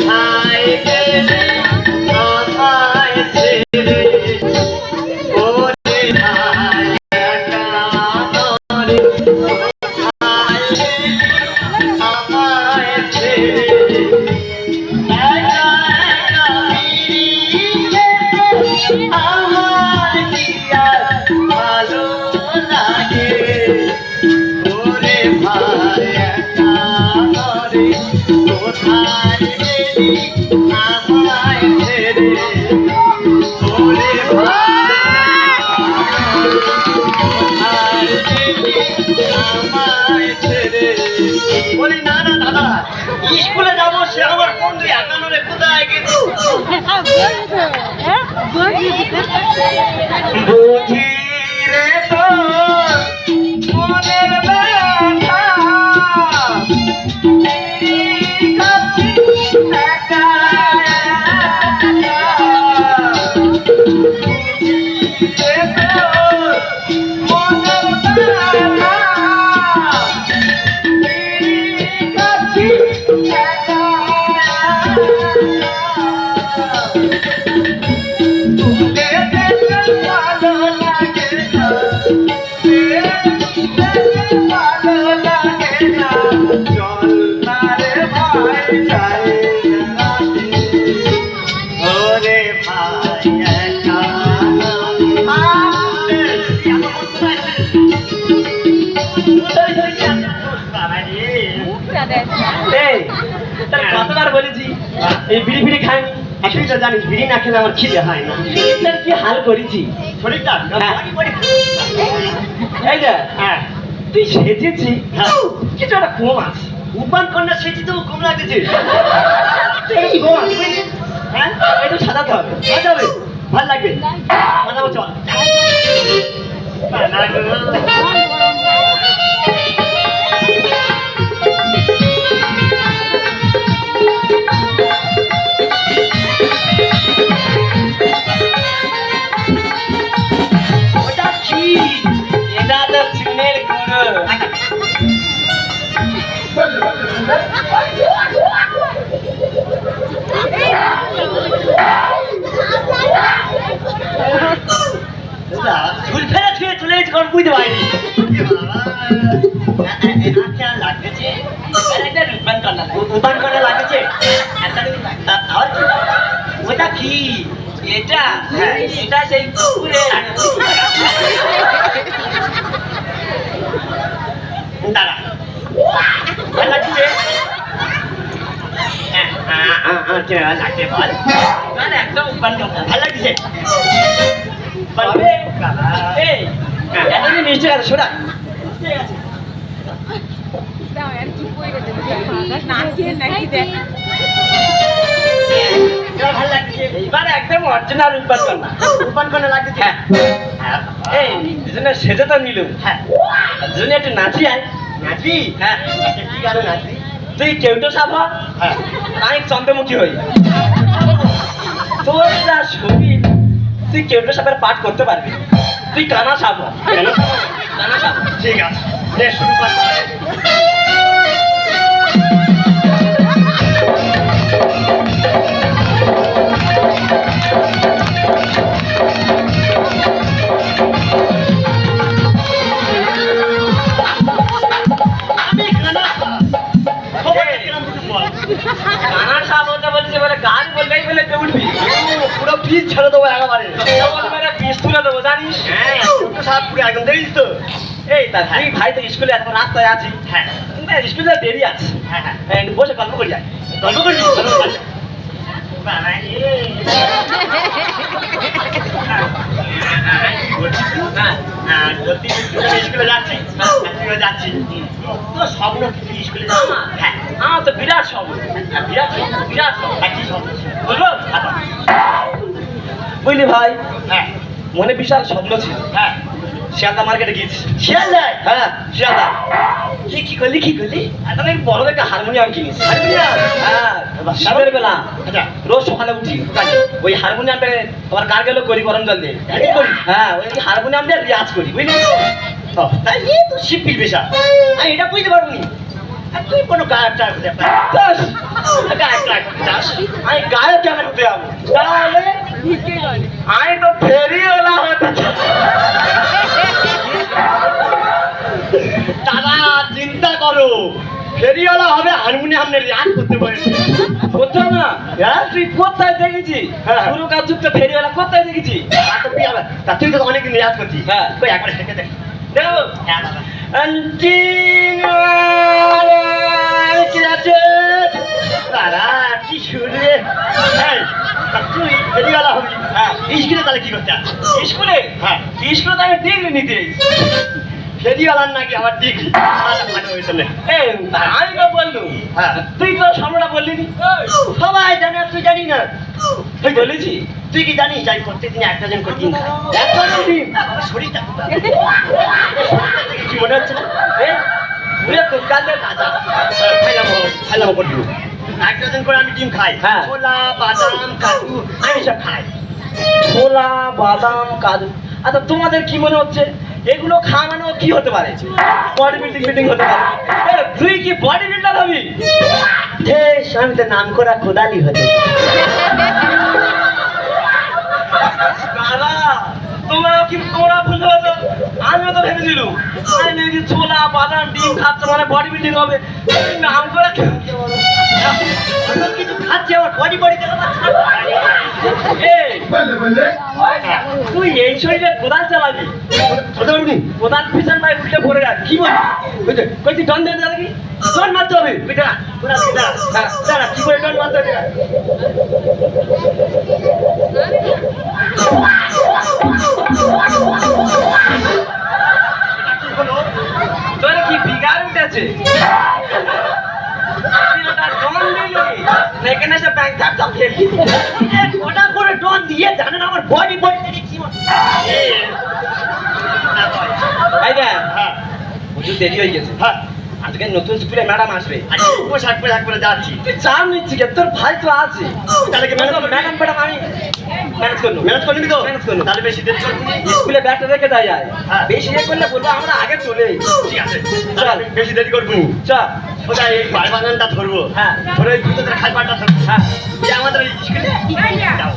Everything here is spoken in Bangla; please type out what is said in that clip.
কোথায় গেলে আমায় ছেড়ে ওরে ভাই একা মরে কোথায় গেলে আমায় ছেড়ে একা একা ফিরে আমার কি আর ভালো লাগে ওরে ভাই একা মরে কোথায় গেলি আমায় ছেড়ে ওরে ভাই কোথায় গেলি আমায় ছেড়ে বলি না না দাদা স্কুলে যাবো সে আমার বন্ধু একানোরে কোথায় গেছি বুঝি রে তো মনের ব্যথা কতবার বলেছি এই বিড়ি ফিড়ি খাইনি তুই তো জানিস বিড়ি না খেলে আমার খিদে হয় না শরীরটার কি হাল করেছি শরীরটা এই যে হ্যাঁ তুই সেজেছি কিছু একটা কম আছে উপান কন্যা সেজে তো কম লাগতেছে কি কম আছে হ্যাঁ একটু সাজাতে হবে সাজাবে ভালো লাগবে সাজাবো চল ঝুল ফেলে ছুঁয়ে চলে গেছে কারণ বুঝতে পারিনি লাগতেছে উপান করা লাগতেছে ওটা কি এটা এটা সেই কুকুরে দাঁড়া লাগছে লাগছে বল একদম উপান করা ভালো লাগছে নিশ্চয় আছে শোনা এইবার একদম অরিজিনাল উপান কন্যা লাগছে এই দুজনে সেজে তো নিল হ্যাঁ দুজনে একটু নাচি আয় নাচি হ্যাঁ কি গানে নাচি তুই কেউটো সাপ হ্যাঁ আমি চন্দ্রমুখী হই তোর যা শরীর তুই কেউটো সাপের পাঠ করতে পারবি তুই কানা সাপ কানা সাপ ঠিক আছে শুরু কর ছেড়ে দেবো একেবারে পিস তুলে দেবো জানিস হ্যাঁ সাপ পুরো একদম দেখিস তো এই তা তুই ভাই তো স্কুলে এখন রাস্তায় আছি হ্যাঁ স্কুলে দেরি আছে হ্যাঁ হ্যাঁ বসে গল্প করে যাই গল্প করবি স্কুলে যাচ্ছি যাচ্ছি তো স্বপ্ন স্কুলে হ্যাঁ আমার তো বিরাট স্বপ্ন বিরাট বিরাট কি স্বপ্ন বলবো বুঝলি ভাই হ্যাঁ মনে বিশাল স্বপ্ন ছিল হ্যাঁ শিয়ালদা মার্কেটে গিয়েছি শিয়ালদায় হ্যাঁ শিয়ালদা কি করলি আমি বড় একটা হারমোনিয়াম কিনেছি হারমোনিয়াম হ্যাঁ শীতের বেলা আচ্ছা রোজ সকালে উঠি ওই হারমোনিয়ামটা আবার কার গেল করি গরম জল দিয়ে হ্যাঁ ওই হারমোনিয়াম দিয়ে রিয়াজ করি বুঝলি তাই তো শিল্পীর পেশা আমি এটা বুঝতে পারবো নি তুই কোনো গায়কটা গায়কটা চাস আমি গায়ে কেন হতে যাবো? তাহলে আমি তো ফেরিওয়ালা হতে চাই। দাদা চিন্তা করো, ফেরিওয়ালা হবে হারমোনিয়াম রিয়াজ করতে পারে। করতে হবে না? হ্যাঁ, তুই কোথায় দেখেছি? পুরো কাজ যুক্ত ফেরিওয়ালা কোথায় দেখেছি? তা তুই তো অনেকদিন রিয়াজ করছিস। হ্যাঁ, তুই একবার দেখে দেখ। দেখো হ্যাঁ দাদা কি আছে দাদা, কি শুনবে? তুই ফেরিওয়ালা হবি? হ্যাঁ। স্কুলে তাহলে কি করতে আসছিস? স্কুলে? হ্যাঁ, স্কুলে তো আমি ডিগ্রি নিতে ফেরিওয়ালার নাকি আমার ডিগ্রি ভালো হয়েছে না। আমি তো বললুম, হ্যাঁ তুই তো সামনেটা বললি নি। সবাই জানে, তুই জানি না? তুই বলেছি? তুই কি জানিস আমি প্রত্যেকদিন একটা জন করে ডিম খাই? একটা ডিম? শরীরটা কি মনে হচ্ছে না? এক ডজন করে আমি ডিম খাই। হ্যাঁ, ছোলা বাদাম কাজু আমি সব খাই। ছোলা বাদাম কাজু। আচ্ছা তোমাদের কি মনে হচ্ছে এগুলো খাওয়ানো কি হতে পারে? বডি বিল্ডিং হতে পারে। তুই কি বডি বিল্ডার হবি? আমি তো নাম করা খোদালি হতে। দাদা তোমরা ভুল হতো। আমিও তো ভেবেছিলাম আমি যদি ছোলা বাদাম ডিম খাচ্ছে মানে বডি বিল্ডিং হবে। নাম করা কিছু খাচ্ছে আমার বডি তুই এই শরীরে কোদাল চালাবি? কোদাল পিছন ভাই উল্টে পড়ে যাবে। কি বলছি? কইছি ডন দেবে দাদা, কি ডন মারতে হবে? দাঁড়া কি করে ডন মারতে হবে? তোর কি বিগার উঠেছে? এখানে এসে ব্যাংক থাকতে খেলি ওটা করে ডন দিয়ে জানেন আমার বডি থেকে কি দেরি হয়ে গেছে। হ্যাঁ, আজকে নতুন স্কুলে ম্যাডাম আসবে। পোশাক করে যাচ্ছি। তুই চাপ নিচ্ছি কে? তোর ভাই তো আছে। তাহলে কি ম্যাডাম আমি ম্যানেজ করবি তো? তাহলে বেশি দেরি করবি স্কুলে ব্যাগটা রেখে দেয় যায়। বেশি দেরি করলে বলবো আমরা আগে চলে। ঠিক আছে চল, বেশি দেরি করবি চল। সোজা এই বাগানটা ধরবো। হ্যাঁ, ধরে খাই পাটা ধরবো। হ্যাঁ, আমাদের স্কুলে যাও।